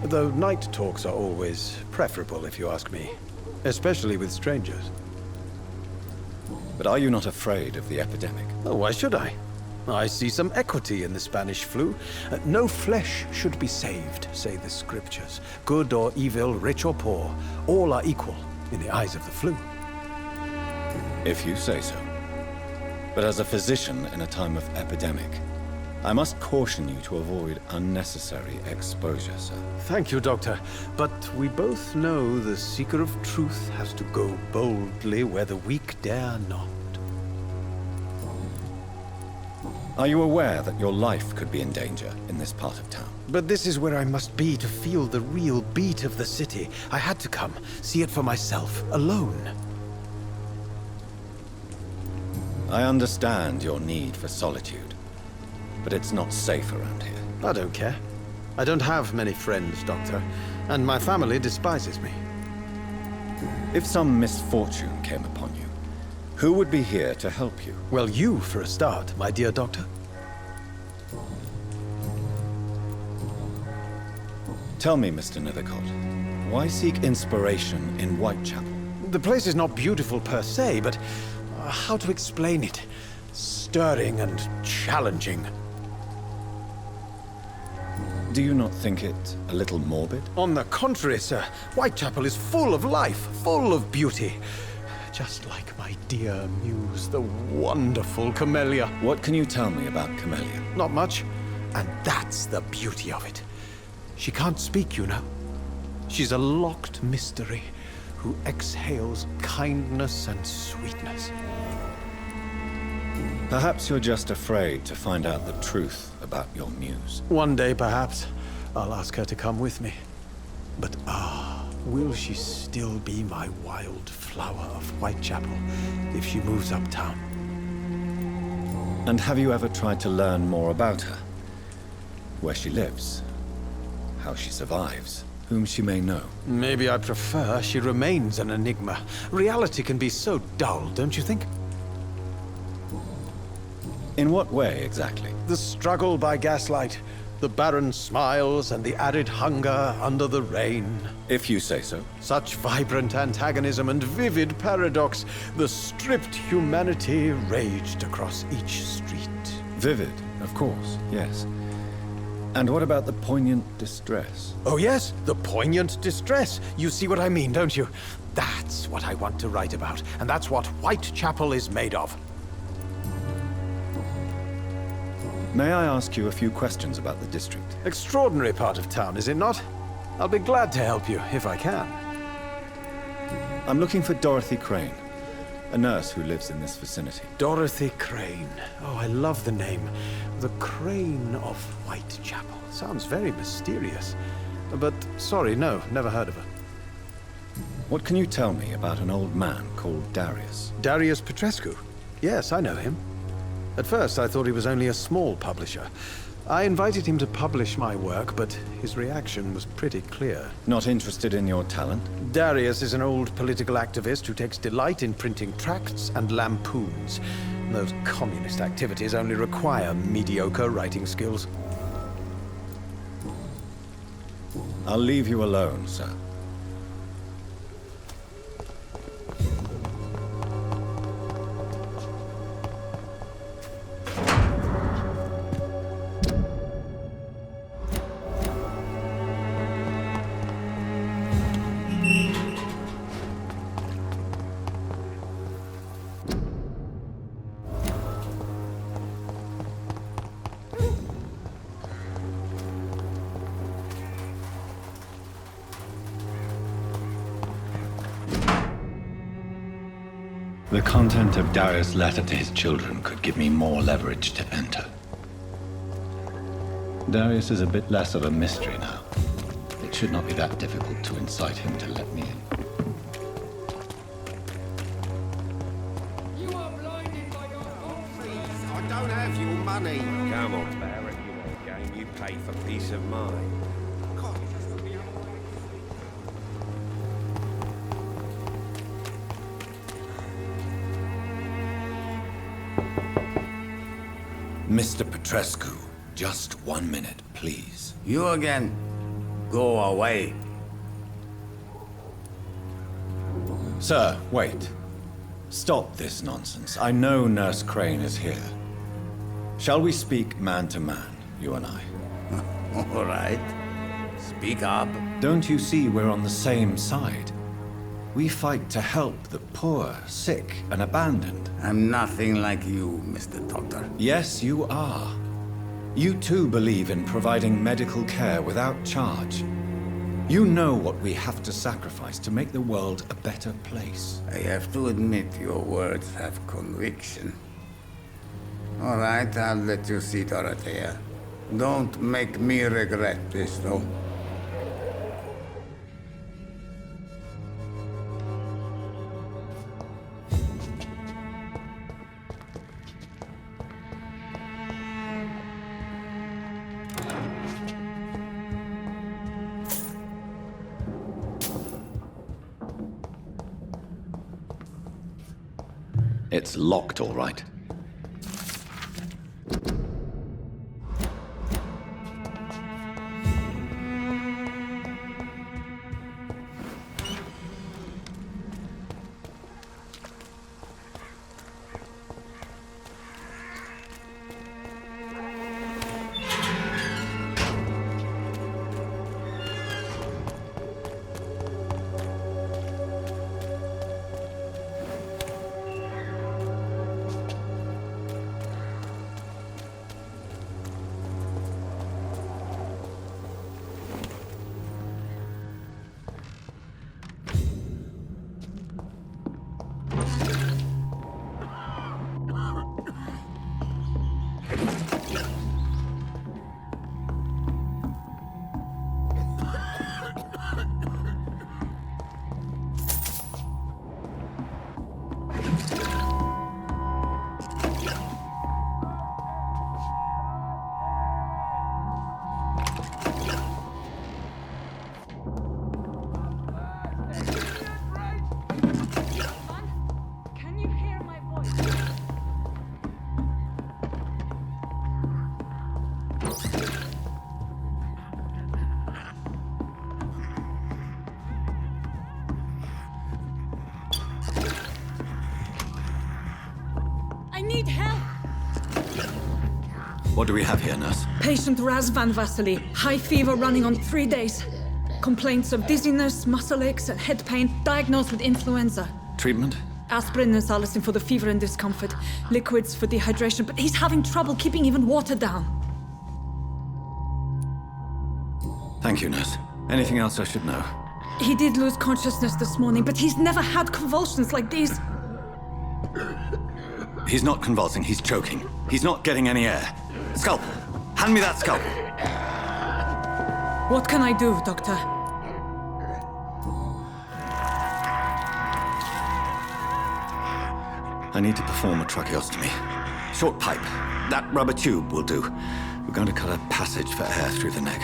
Though night talks are always preferable, if you ask me. Especially with strangers. But are you not afraid of the epidemic? Oh, why should I? I see some equity in the Spanish flu. No flesh should be saved, say the scriptures. Good or evil, rich or poor, all are equal in the eyes of the flu. If you say so. But as a physician in a time of epidemic, I must caution you to avoid unnecessary exposure, sir. Thank you, Doctor. But we both know the seeker of truth has to go boldly where the weak dare not. Are you aware that your life could be in danger in this part of town? But this is where I must be to feel the real beat of the city. I had to come, see it for myself, alone. I understand your need for solitude, but it's not safe around here. I don't care. I don't have many friends, Doctor, and my family despises me. If some misfortune came upon you, Who would be here to help you? Well, you for a start, my dear doctor. Tell me, Mr. Nethercott, why seek inspiration in Whitechapel? The place is not beautiful per se, but how to explain it? Stirring and challenging. Do you not think it a little morbid? On the contrary, sir. Whitechapel is full of life, full of beauty. Just like my dear muse, the wonderful Camellia. What can you tell me about Camellia? Not much. And that's the beauty of it. She can't speak, you know. She's a locked mystery who exhales kindness and sweetness. Perhaps you're just afraid to find out the truth about your muse. One day, perhaps, I'll ask her to come with me. But will she still be my wild flower of Whitechapel if she moves uptown? And have you ever tried to learn more about her? Where she lives? How she survives? Whom she may know? Maybe I prefer she remains an enigma. Reality can be so dull, don't you think? In what way, exactly? The struggle by gaslight, the barren smiles and the arid hunger under the rain. If you say so. Such vibrant antagonism and vivid paradox. The stripped humanity raged across each street. Vivid, of course, yes. And what about the poignant distress? Oh yes, the poignant distress. You see what I mean, don't you? That's what I want to write about, and that's what Whitechapel is made of. May I ask you a few questions about the district? Extraordinary part of town, is it not? I'll be glad to help you, if I can. I'm looking for Dorothy Crane, a nurse who lives in this vicinity. Dorothy Crane. Oh, I love the name. The Crane of Whitechapel. Sounds very mysterious. But, sorry, no, never heard of her. What can you tell me about an old man called Darius? Darius Petrescu? Yes, I know him. At first, I thought he was only a small publisher. I invited him to publish my work, but his reaction was pretty clear. Not interested in your talent? Darius is an old political activist who takes delight in printing tracts and lampoons. Those communist activities only require mediocre writing skills. I'll leave you alone, sir. The content of Darius' letter to his children could give me more leverage to enter. Darius is a bit less of a mystery now. It should not be that difficult to incite him to let me in. You are blinded by your falsities. I don't have your money. Come on, Barrett, you want a game you pay for peace of mind. Mr. Petrescu, just 1 minute, please. You again. Go away. Sir, wait. Stop this nonsense. I know Nurse Crane is here. Shall we speak man to man, you and I? All right. Speak up. Don't you see we're on the same side? We fight to help the poor, sick, and abandoned. I'm nothing like you, Mr. Doctor. Yes, you are. You too believe in providing medical care without charge. You know what we have to sacrifice to make the world a better place. I have to admit your words have conviction. All right, I'll let you see, Dorothea. Don't make me regret this, though. It's locked, all right. I need help! What do we have here, nurse? Patient Raz Van Vasily. High fever running on 3 days. Complaints of dizziness, muscle aches, and head pain. Diagnosed with influenza. Treatment? Aspirin and salicin for the fever and discomfort. Liquids for dehydration, but he's having trouble keeping even water down. Thank you, nurse. Anything else I should know? He did lose consciousness this morning, but he's never had convulsions like these. He's not convulsing, he's choking. He's not getting any air. Scalpel! Hand me that scalpel! What can I do, Doctor? I need to perform a tracheostomy. Short pipe. That rubber tube will do. We're going to cut a passage for air through the neck.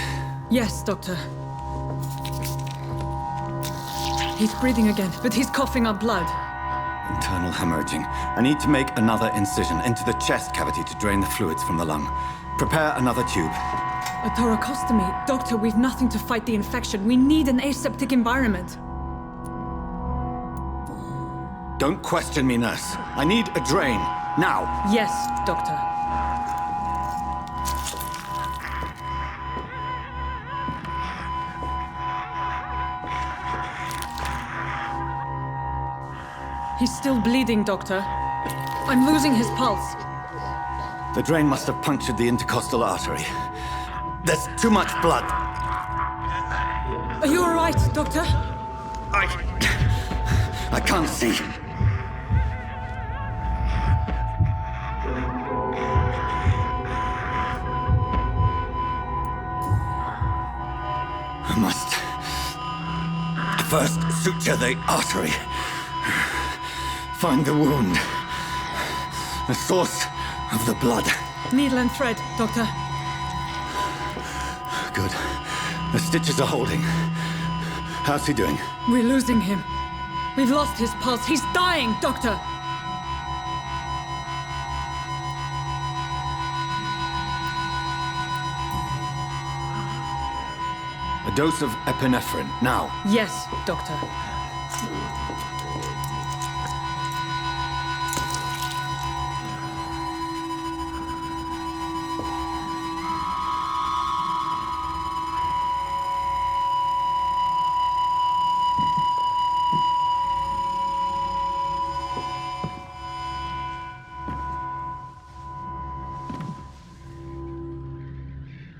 Yes, Doctor. He's breathing again, but he's coughing up blood. Internal hemorrhaging. I need to make another incision into the chest cavity to drain the fluids from the lung. Prepare another tube. A thoracostomy? Doctor, we've nothing to fight the infection. We need an aseptic environment. Don't question me, nurse. I need a drain. Now. Yes, Doctor. He's still bleeding, Doctor. I'm losing his pulse. The drain must have punctured the intercostal artery. There's too much blood. Are you all right, Doctor? I can't see. I must first suture the artery. Find the wound. The source of the blood. Needle and thread, Doctor. Good. The stitches are holding. How's he doing? We're losing him. We've lost his pulse. He's dying, Doctor! A dose of epinephrine, now. Yes, Doctor.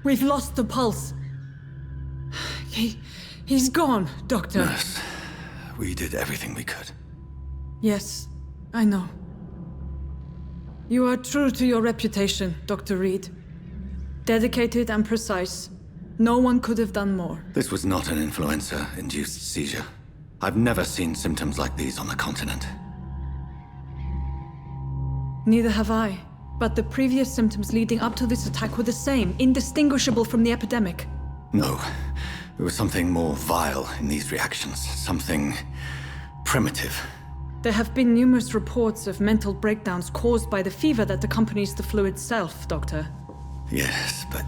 We've lost the pulse. He's gone, Doctor. Nurse, we did everything we could. Yes, I know. You are true to your reputation, Dr. Reed. Dedicated and precise. No one could have done more. This was not an influenza-induced seizure. I've never seen symptoms like these on the continent. Neither have I. But the previous symptoms leading up to this attack were the same, indistinguishable from the epidemic. No. There was something more vile in these reactions. Something primitive. There have been numerous reports of mental breakdowns caused by the fever that accompanies the flu itself, Doctor. Yes, but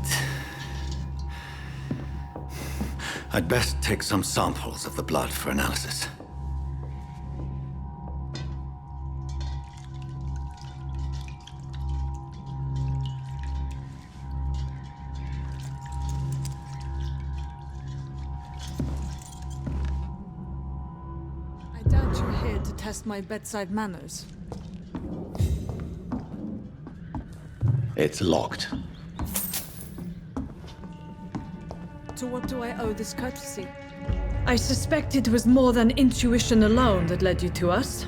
I'd best take some samples of the blood for analysis. I doubt you're here to test my bedside manners. It's locked. To what do I owe this courtesy? I suspect it was more than intuition alone that led you to us.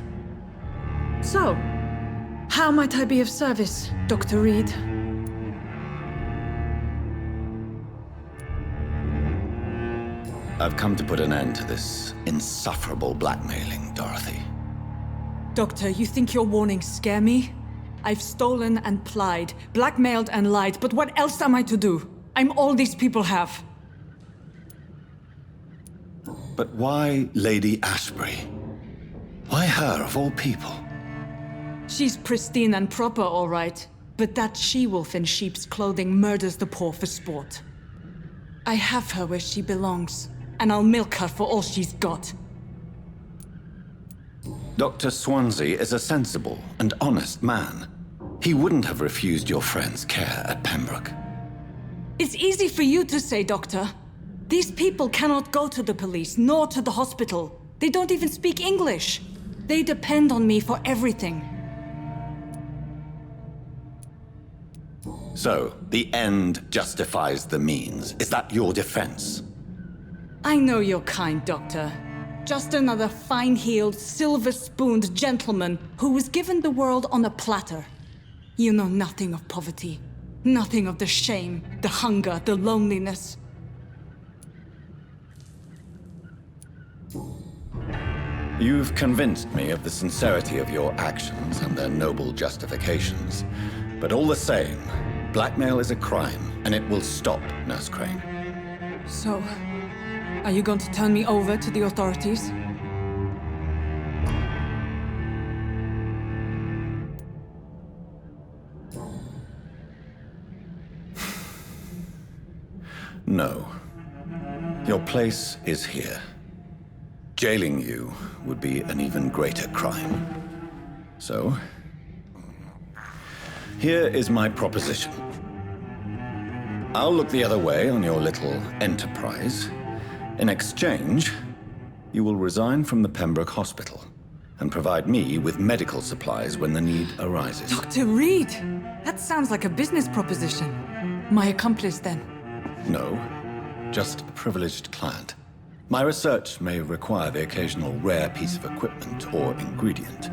So, how might I be of service, Dr. Reed? I've come to put an end to this insufferable blackmailing, Dorothy. Doctor, you think your warnings scare me? I've stolen and plied, blackmailed and lied, but what else am I to do? I'm all these people have. But why Lady Ashbury? Why her, of all people? She's pristine and proper, all right. But that she-wolf in sheep's clothing murders the poor for sport. I have her where she belongs, and I'll milk her for all she's got. Dr. Swansea is a sensible and honest man. He wouldn't have refused your friend's care at Pembroke. It's easy for you to say, Doctor. These people cannot go to the police, nor to the hospital. They don't even speak English. They depend on me for everything. So, the end justifies the means. Is that your defense? I know you're kind, Doctor. Just another fine-heeled, silver-spooned gentleman who was given the world on a platter. You know nothing of poverty. Nothing of the shame, the hunger, the loneliness. You've convinced me of the sincerity of your actions and their noble justifications. But all the same, blackmail is a crime, and it will stop, Nurse Crane. So, are you going to turn me over to the authorities? No. Your place is here. Jailing you would be an even greater crime. So, here is my proposition. I'll look the other way on your little enterprise. In exchange, you will resign from the Pembroke Hospital and provide me with medical supplies when the need arises. Dr. Reed! That sounds like a business proposition. My accomplice, then? No, just a privileged client. My research may require the occasional rare piece of equipment or ingredient.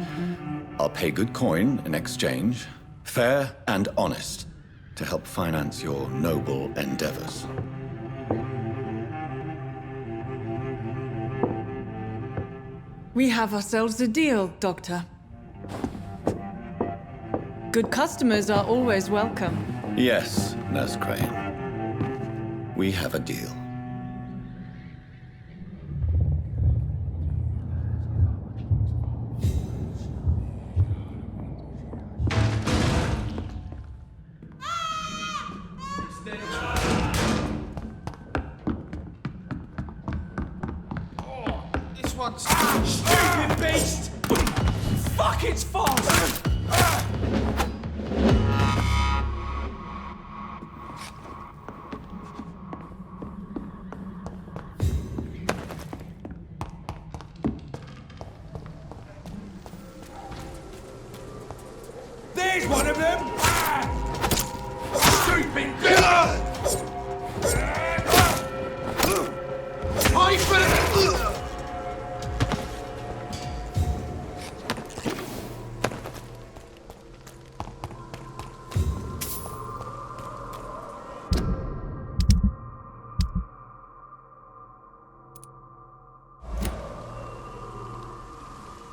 I'll pay good coin in exchange, fair and honest, to help finance your noble endeavors. We have ourselves a deal, Doctor. Good customers are always welcome. Yes, Nurse Crane. We have a deal. Stupid beast! Fuck, it's fast! There's one of them! Stupid!